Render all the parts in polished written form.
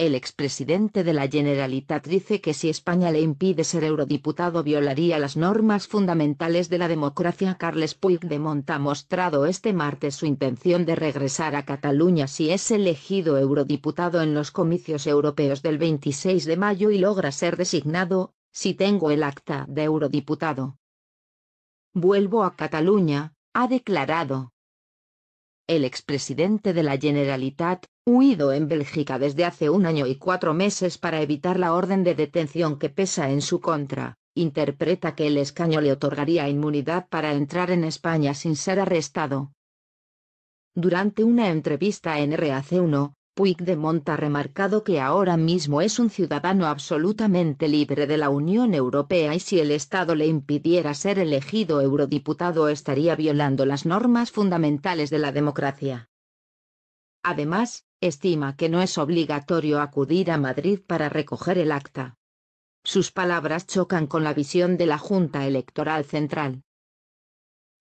El expresidente de la Generalitat dice que si España le impide ser eurodiputado violaría las normas fundamentales de la democracia. Carles Puigdemont ha mostrado este martes su intención de regresar a Cataluña si es elegido eurodiputado en los comicios europeos del 26 de mayo y logra ser designado, si tengo el acta de eurodiputado. Vuelvo a Cataluña, ha declarado. El expresidente de la Generalitat, huido en Bélgica desde hace 1 año y 4 meses para evitar la orden de detención que pesa en su contra, interpreta que el escaño le otorgaría inmunidad para entrar en España sin ser arrestado. Durante una entrevista en RAC1, Puigdemont ha remarcado que ahora mismo es un ciudadano absolutamente libre de la Unión Europea y si el Estado le impidiera ser elegido eurodiputado estaría violando las normas fundamentales de la democracia. Además, estima que no es obligatorio acudir a Madrid para recoger el acta. Sus palabras chocan con la visión de la Junta Electoral Central.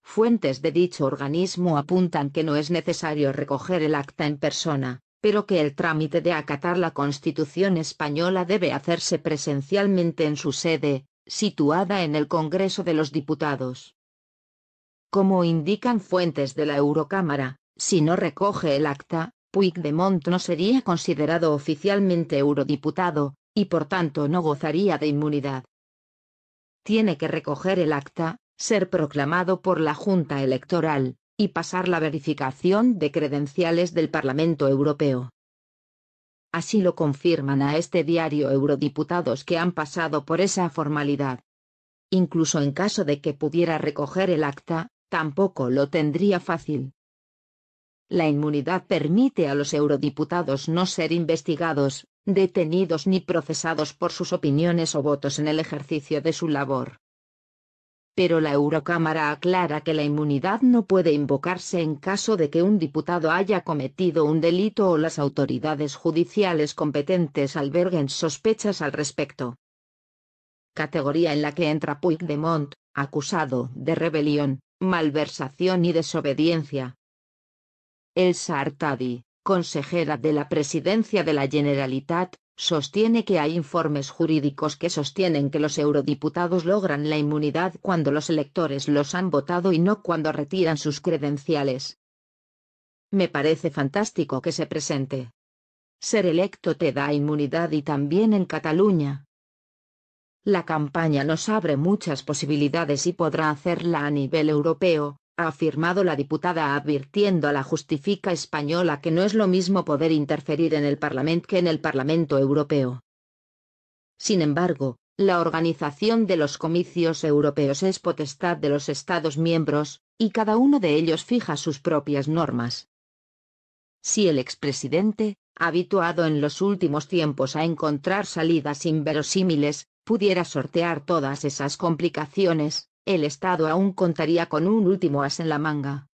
Fuentes de dicho organismo apuntan que no es necesario recoger el acta en persona, pero que el trámite de acatar la Constitución española debe hacerse presencialmente en su sede, situada en el Congreso de los Diputados. Como indican fuentes de la Eurocámara, si no recoge el acta, Puigdemont no sería considerado oficialmente eurodiputado, y por tanto no gozaría de inmunidad. Tiene que recoger el acta, ser proclamado por la Junta Electoral, y pasar la verificación de credenciales del Parlamento Europeo. Así lo confirman a este diario eurodiputados que han pasado por esa formalidad. Incluso en caso de que pudiera recoger el acta, tampoco lo tendría fácil. La inmunidad permite a los eurodiputados no ser investigados, detenidos ni procesados por sus opiniones o votos en el ejercicio de su labor. Pero la Eurocámara aclara que la inmunidad no puede invocarse en caso de que un diputado haya cometido un delito o las autoridades judiciales competentes alberguen sospechas al respecto. Categoría en la que entra Puigdemont, acusado de rebelión, malversación y desobediencia. Elsa Artadi, consejera de la Presidencia de la Generalitat, sostiene que hay informes jurídicos que sostienen que los eurodiputados logran la inmunidad cuando los electores los han votado y no cuando retiran sus credenciales. Me parece fantástico que se presente. Ser electo te da inmunidad y también en Cataluña. La campaña nos abre muchas posibilidades y podrá hacerla a nivel europeo, ha afirmado la diputada advirtiendo a la Justifica española que no es lo mismo poder interferir en el Parlamento que en el Parlamento Europeo. Sin embargo, la organización de los comicios europeos es potestad de los Estados miembros, y cada uno de ellos fija sus propias normas. Si el expresidente, habituado en los últimos tiempos a encontrar salidas inverosímiles, pudiera sortear todas esas complicaciones, el Estado aún contaría con un último as en la manga.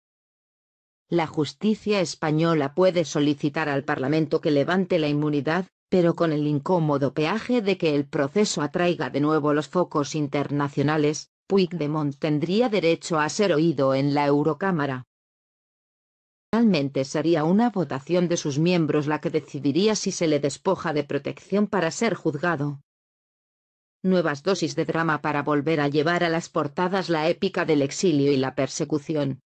La justicia española puede solicitar al Parlamento que levante la inmunidad, pero con el incómodo peaje de que el proceso atraiga de nuevo los focos internacionales. Puigdemont tendría derecho a ser oído en la Eurocámara. Finalmente sería una votación de sus miembros la que decidiría si se le despoja de protección para ser juzgado. Nuevas dosis de drama para volver a llevar a las portadas la épica del exilio y la persecución.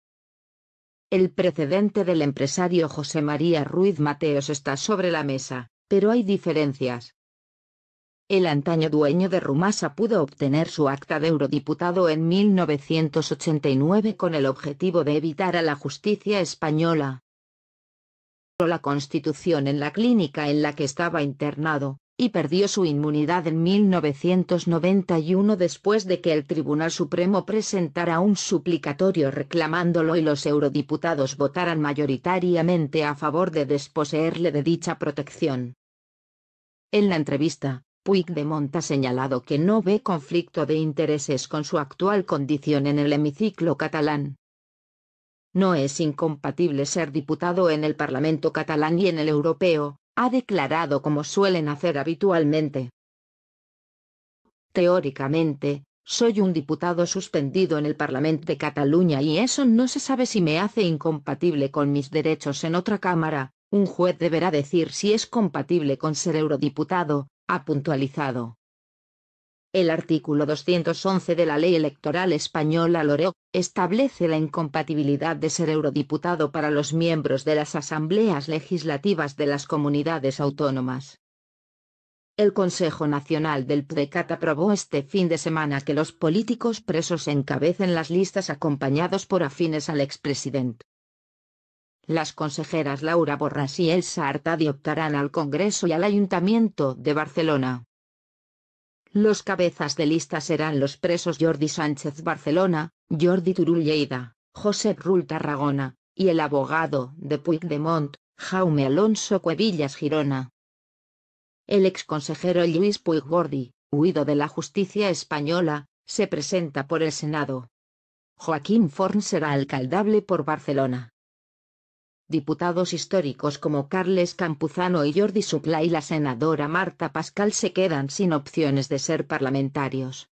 El precedente del empresario José María Ruiz Mateos está sobre la mesa, pero hay diferencias. El antaño dueño de Rumasa pudo obtener su acta de eurodiputado en 1989 con el objetivo de evitar a la justicia española. La Constitución en la clínica en la que estaba internado, y perdió su inmunidad en 1991 después de que el Tribunal Supremo presentara un suplicatorio reclamándolo y los eurodiputados votaran mayoritariamente a favor de desposeerle de dicha protección. En la entrevista, Puigdemont ha señalado que no ve conflicto de intereses con su actual condición en el hemiciclo catalán. No es incompatible ser diputado en el Parlamento catalán y en el europeo, ha declarado como suelen hacer habitualmente. Teóricamente, soy un diputado suspendido en el Parlamento de Cataluña y eso no se sabe si me hace incompatible con mis derechos en otra cámara, Un juez deberá decir si es compatible con ser eurodiputado, ha puntualizado. El artículo 211 de la Ley Electoral Española LOREO establece la incompatibilidad de ser eurodiputado para los miembros de las asambleas legislativas de las comunidades autónomas. El Consejo Nacional del PDeCAT aprobó este fin de semana que los políticos presos encabecen las listas acompañados por afines al expresidente. Las consejeras Laura Borràs y Elsa Artadi optarán al Congreso y al Ayuntamiento de Barcelona. Los cabezas de lista serán los presos Jordi Sánchez Barcelona, Jordi Turull Lleida, Josep Rull Tarragona, y el abogado de Puigdemont, Jaume Alonso Cuevillas Girona. El exconsejero Lluís Puigdemont, huido de la justicia española, se presenta por el Senado. Joaquín Forn será alcaldable por Barcelona. Diputados históricos como Carles Campuzano y Jordi Sukla y la senadora Marta Pascal se quedan sin opciones de ser parlamentarios.